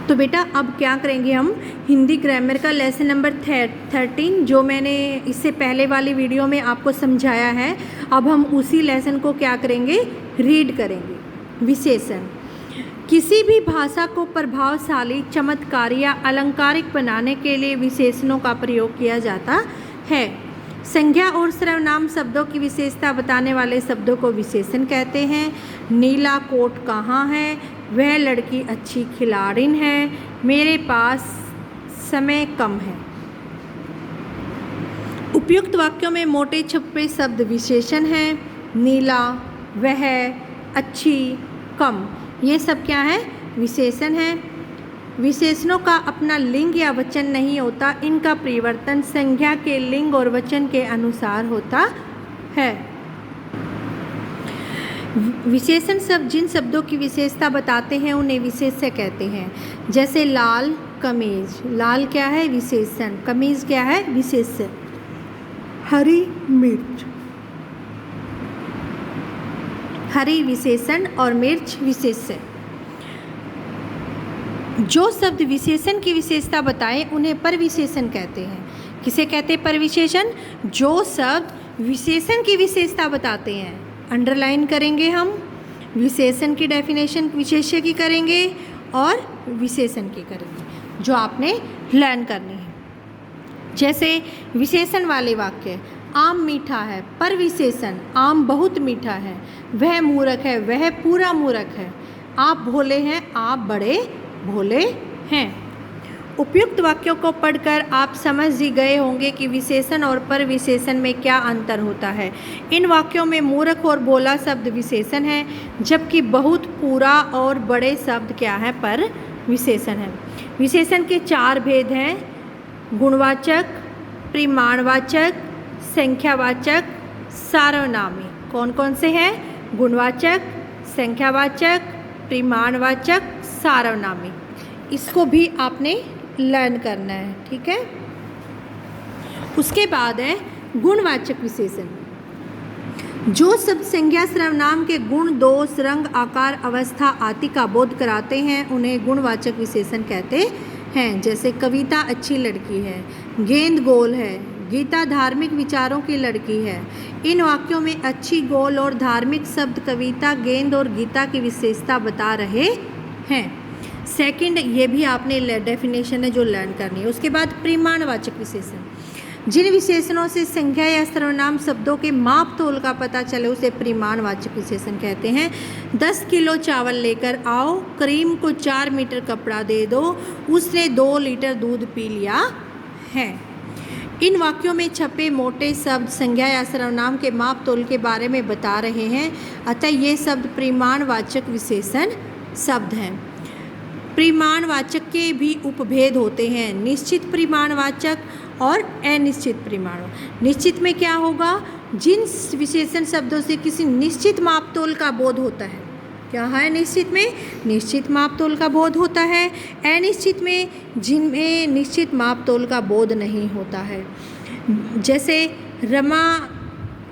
तो बेटा अब क्या करेंगे हम, हिंदी ग्रामर का लेसन नंबर 13 जो मैंने इससे पहले वाली वीडियो में आपको समझाया है, अब हम उसी लेसन को क्या करेंगे, रीड करेंगे। विशेषण, किसी भी भाषा को प्रभावशाली, चमत्कारी या अलंकारिक बनाने के लिए विशेषणों का प्रयोग किया जाता है। संज्ञा और सर्वनाम शब्दों की विशेषता बताने वाले शब्दों को विशेषण कहते हैं। नीला कोट कहाँ है, वह लड़की अच्छी खिलाड़िन है, मेरे पास समय कम है। उपयुक्त वाक्यों में मोटे छपे शब्द विशेषण हैं। नीला, वह, अच्छी, कम, ये सब क्या है, विशेषण है। विशेषणों का अपना लिंग या वचन नहीं होता, इनका परिवर्तन संज्ञा के लिंग और वचन के अनुसार होता है। विशेषण शब्द जिन शब्दों की विशेषता बताते हैं उन्हें विशेष्य कहते हैं। जैसे लाल कमीज, लाल क्या है, विशेषण, कमीज क्या है, विशेष्य। हरी मिर्च, हरी विशेषण और मिर्च विशेष्य। जो शब्द विशेषण की विशेषता बताएं उन्हें परविशेषण कहते हैं। किसे कहते हैं, परविशेषण, जो शब्द विशेषण की विशेषता बताते हैं। अंडरलाइन करेंगे हम, विशेषण की डेफिनेशन विशेष्य की करेंगे और विशेषण की करेंगे, जो आपने लर्न करनी है। जैसे विशेषण वाले वाक्य, आम मीठा है, परविशेषण, आम बहुत मीठा है, वह मूर्ख है, वह पूरा मूर्ख है, आप भोले हैं, आप बड़े भोले हैं। उपयुक्त वाक्यों को पढ़कर आप समझ ही गए होंगे कि विशेषण और परविशेषण में क्या अंतर होता है। इन वाक्यों में मूर्ख और भोला शब्द विशेषण है, जबकि बहुत, पूरा और बड़े शब्द क्या है, परविशेषण है। विशेषण के 4 भेद हैं, गुणवाचक, परिमाणवाचक, संख्यावाचक, सार्वनामी। कौन कौन से हैं, गुणवाचक, संख्यावाचक, परिमाणवाचक, सार्वनामी। इसको भी आपने लर्न करना है, ठीक है। उसके बाद है गुणवाचक विशेषण। जो शब्द संज्ञा सर्वनाम के गुण, दोष, रंग, आकार, अवस्था आदि का बोध कराते हैं उन्हें गुणवाचक विशेषण कहते हैं। जैसे कविता अच्छी लड़की है, गेंद गोल है, गीता धार्मिक विचारों की लड़की है। इन वाक्यों में अच्छी, गोल और धार्मिक शब्द कविता, गेंद और गीता की विशेषता बता रहे हैं। सेकंड, ये भी आपने डेफिनेशन है जो लर्न करनी है। उसके बाद परिमाणवाचक विशेषण, जिन विशेषणों से संज्ञा या सर्वनाम शब्दों के माप तोल का पता चले उसे परिमाणवाचक विशेषण कहते हैं। 10 किलो चावल लेकर आओ, करीम को 4 मीटर कपड़ा दे दो, उसने 2 लीटर दूध पी लिया है। इन वाक्यों में छपे मोटे शब्द संज्ञा या सर्वनाम के माप तोल के बारे में बता रहे हैं, अतः ये शब्द परिमाणवाचक विशेषण शब्द हैं। परिमाणवाचक के भी उपभेद होते हैं, निश्चित परिमाणवाचक और अनिश्चित परिमाण। निश्चित में क्या होगा, जिन विशेषण शब्दों से किसी निश्चित मापतोल का बोध होता है। क्या है निश्चित में, निश्चित मापतोल का बोध होता है। अनिश्चित में जिनमें निश्चित मापतोल का बोध नहीं होता है। जैसे रमा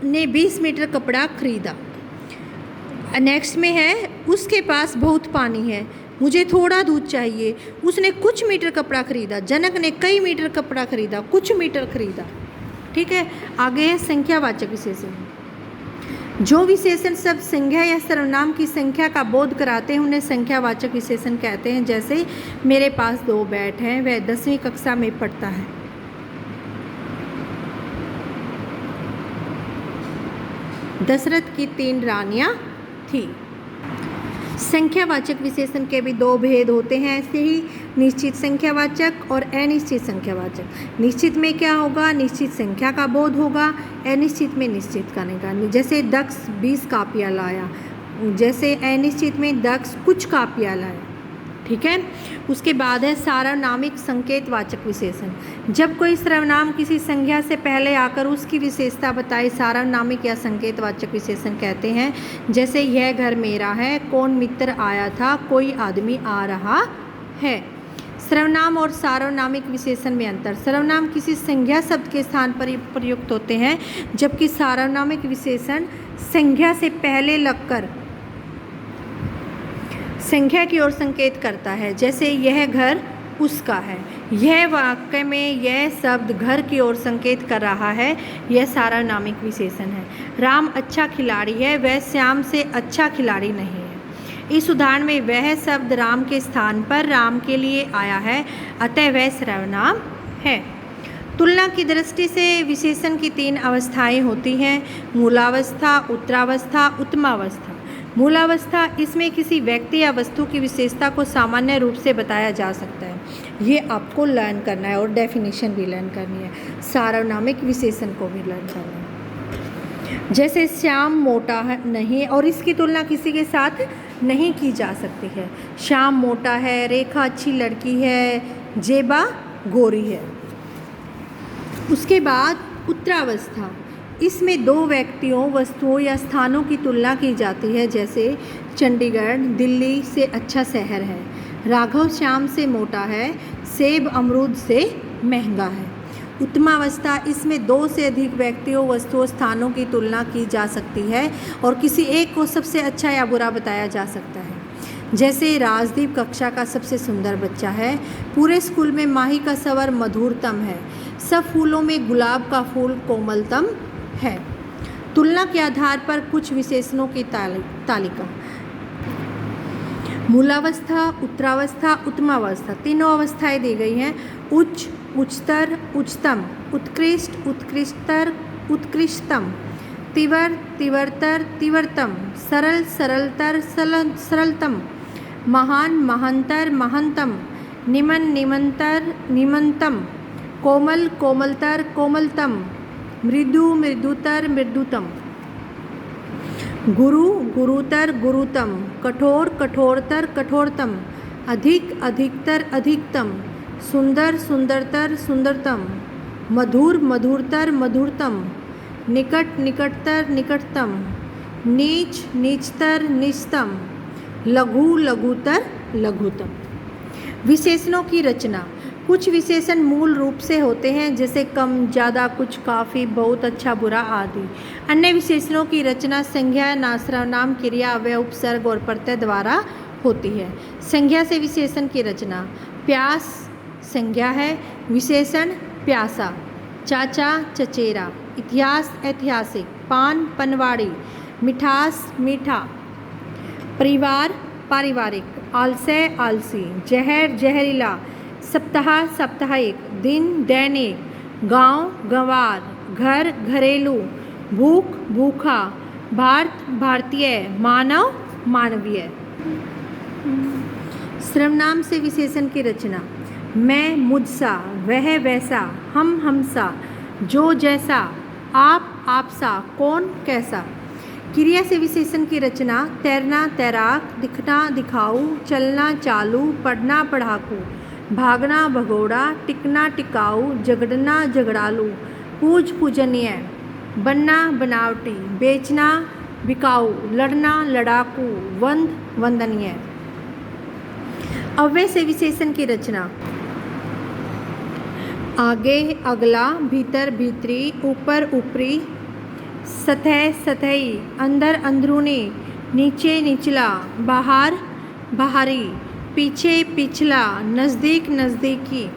ने 20 मीटर कपड़ा खरीदा। नेक्स्ट में है, उसके पास बहुत पानी है, मुझे थोड़ा दूध चाहिए, उसने कुछ मीटर कपड़ा खरीदा। जनक ने कई मीटर कपड़ा खरीदा, कुछ मीटर खरीदा। ठीक है, आगे है संख्यावाचक विशेषण। जो विशेषण शब्द संज्ञा या सर्वनाम की संख्या का बोध कराते हैं उन्हें संख्यावाचक विशेषण कहते हैं। जैसे मेरे पास 2 बैट हैं, वह 10वीं कक्षा में पढ़ता है। दशरथ की 3 रानियां थी। संख्यावाचक विशेषण के भी 2 भेद होते हैं, ऐसे ही निश्चित संख्यावाचक और अनिश्चित संख्यावाचक। निश्चित में क्या होगा, निश्चित संख्या का बोध होगा, अनिश्चित में निश्चित का नहीं। जैसे दक्ष 20 कापियाँ लाया, जैसे अनिश्चित में दक्ष कुछ कापियाँ लाया। ठीक है, उसके बाद है सार्वनामिक संकेतवाचक विशेषण। जब कोई सर्वनाम किसी संज्ञा से पहले आकर उसकी विशेषता बताए सार्वनामिक या संकेतवाचक विशेषण कहते हैं। जैसे यह घर मेरा है, कौन मित्र आया था, कोई आदमी आ रहा है। सर्वनाम और सार्वनामिक विशेषण में अंतर। सर्वनाम किसी संज्ञा शब्द के स्थान पर प्रयुक्त होते हैं, जबकि सार्वनामिक विशेषण संज्ञा से पहले लगकर संज्ञा की ओर संकेत करता है, जैसे यह घर उसका है। यह वाक्य में यह शब्द घर की ओर संकेत कर रहा है, यह सार्वनामिक विशेषण है। राम अच्छा खिलाड़ी है, वह श्याम से अच्छा खिलाड़ी नहीं है। इस उदाहरण में वह शब्द राम के स्थान पर राम के लिए आया है, अतः वह सर्वनाम है। तुलना की दृष्टि से विशेषण की 3 अवस्थाएं होती हैं, मूलावस्था, उत्तरावस्था, उत्तमावस्था। मूलावस्था, इसमें किसी व्यक्ति या वस्तु की विशेषता को सामान्य रूप से बताया जा सकता है। ये आपको लर्न करना है और डेफिनेशन भी लर्न करनी है, सार्वनामिक विशेषण को भी लर्न करना है। जैसे श्याम मोटा है नहीं, और इसकी तुलना किसी के साथ नहीं की जा सकती है। श्याम मोटा है, रेखा अच्छी लड़की है, जेबा गोरी है। उसके बाद उत्तरावस्था, इसमें 2 व्यक्तियों, वस्तुओं या स्थानों की तुलना की जाती है, जैसे चंडीगढ़ दिल्ली से अच्छा शहर है, राघव श्याम से मोटा है, सेब अमरूद से महंगा है। उत्तमावस्था, इसमें 2 से अधिक व्यक्तियों, वस्तुओं, स्थानों की तुलना की जा सकती है और किसी एक को सबसे अच्छा या बुरा बताया जा सकता है। जैसे राजदीप कक्षा का सबसे सुंदर बच्चा है, पूरे स्कूल में माही का स्वर मधुरतम है, सब फूलों में गुलाब का फूल कोमलतम है। तुलना के आधार पर कुछ विशेषणों की तालिका। मूलावस्था, उत्तरावस्था, उत्तमावस्था, तीनों अवस्थाएं दी गई हैं। उच्च, उच्चतर, उच्चतम, उत्कृष्ट, उत्कृष्टतर, उत्कृष्टतम, तीव्र, तीव्रतर, तीव्रतम, सरल, सरलतर, सरलतम, महान, महानतर, महानतम, निमन, निमनतर, निमनतम, कोमल, कोमलतर, कोमलतम, मृदु, मृदुतर, मृदुतम, गुरु, गुरुतर, गुरुतम, कठोर, कठोरतर, कठोरतम, अधिक, अधिकतर, अधिकतम, सुंदर, सुंदरतर, सुंदरतम, मधुर, मधुरतर, मधुरतम, निकट, निकटतर, निकटतम, नीच, नीचतर, नीचतम, लघु, लघुतर, लघुतम। विशेषणों की रचना। कुछ विशेषण मूल रूप से होते हैं, जैसे कम, ज़्यादा, कुछ, काफ़ी, बहुत, अच्छा, बुरा आदि। अन्य विशेषणों की रचना संज्ञा, नाम, क्रिया, अव्यय, उपसर्ग और प्रत्यय द्वारा होती है। संज्ञा से विशेषण की रचना। प्यास संज्ञा है, विशेषण प्यासा। चाचा चचेरा, इतिहास ऐतिहासिक, पान पनवाड़ी, मिठास मीठा, परिवार पारिवारिक, आलस्य आलसी, जहर जहरीला, सप्ताह साप्ताहिक, दिन दैनिक, गांव गंवार, घर घरेलू, भूख भूखा, भारत भारतीय, मानव मानवीय। सर्वनाम से विशेषण की रचना। मैं मुझसा, वह वैसा, हम हमसा, जो जैसा, आप आपसा, कौन कैसा। क्रिया से विशेषण की रचना। तैरना तैराक, दिखना दिखाऊ, चलना चालू, पढ़ना पढ़ाकू, भागना भगोड़ा, टिकना टिकाऊ, झगड़ना झगड़ालू, पूज पूजनीय, बनना बनावटी, बेचना बिकाऊ, लड़ना लड़ाकू, वंद वंदनीय। अव्यय से विशेषण की रचना। आगे अगला, भीतर भीतरी, ऊपर ऊपरी, सतह सतही, अंदर अंदरूनी, नीचे निचला, बाहर बाहरी, पीछे पिछला, नज़दीक नज़दीकी।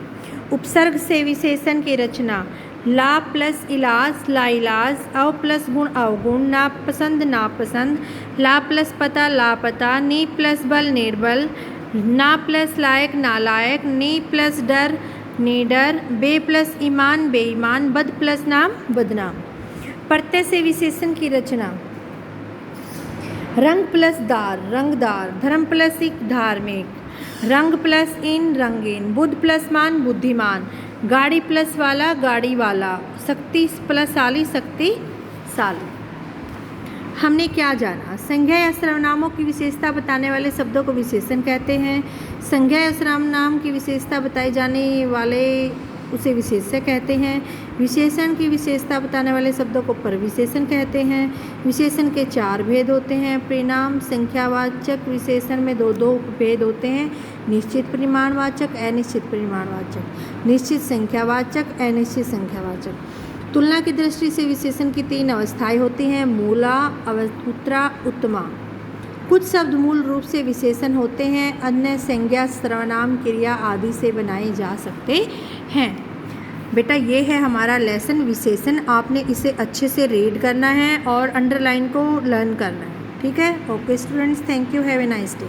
उपसर्ग से विशेषण की रचना। ला प्लस इलाज लाइलाज, अव प्लस गुण अवगुण, नापसंद नापसंद, ला प्लस पता लापता, नी प्लस बल निर्बल, ना प्लस लायक नालायक, नी प्लस डर निडर, बे प्लस ईमान बेईमान, बद प्लस नाम बदनाम। प्रत्यय से विशेषण की रचना। रंग प्लस दार रंगदार, धर्म प्लस इक धार्मिक, रंग प्लस इन रंगीन, बुद्ध प्लस मान बुद्धिमान, गाड़ी प्लस वाला गाड़ी वाला, शक्ति प्लस शाली शक्तिशाली। हमने क्या जाना? संज्ञा या सर्वनामों की विशेषता बताने वाले शब्दों को विशेषण कहते हैं। संज्ञा या सर्वनाम की विशेषता बताई जाने वाले उसे विशेष्य कहते हैं। विशेषण की विशेषता बताने वाले शब्दों को परविशेषण कहते हैं। विशेषण के 4 भेद होते हैं। परिणाम संख्यावाचक विशेषण में दो भेद होते हैं। निश्चित परिमाणवाचक, अनिश्चित परिमाणवाचक, निश्चित संख्यावाचक, अनिश्चित संख्यावाचक। तुलना की दृष्टि से विशेषण की 3 अवस्थाएं होती हैं। मूला, उत्तरा, उत्तमा। कुछ शब्द मूल रूप से विशेषण होते हैं, अन्य संज्ञा, सर्वनाम, क्रिया आदि से बनाए जा सकते हैं। बेटा ये है हमारा लेसन विशेषण। आपने इसे अच्छे से रीड करना है और अंडरलाइन को लर्न करना है। ठीक है। Okay students, thank you, have a nice day.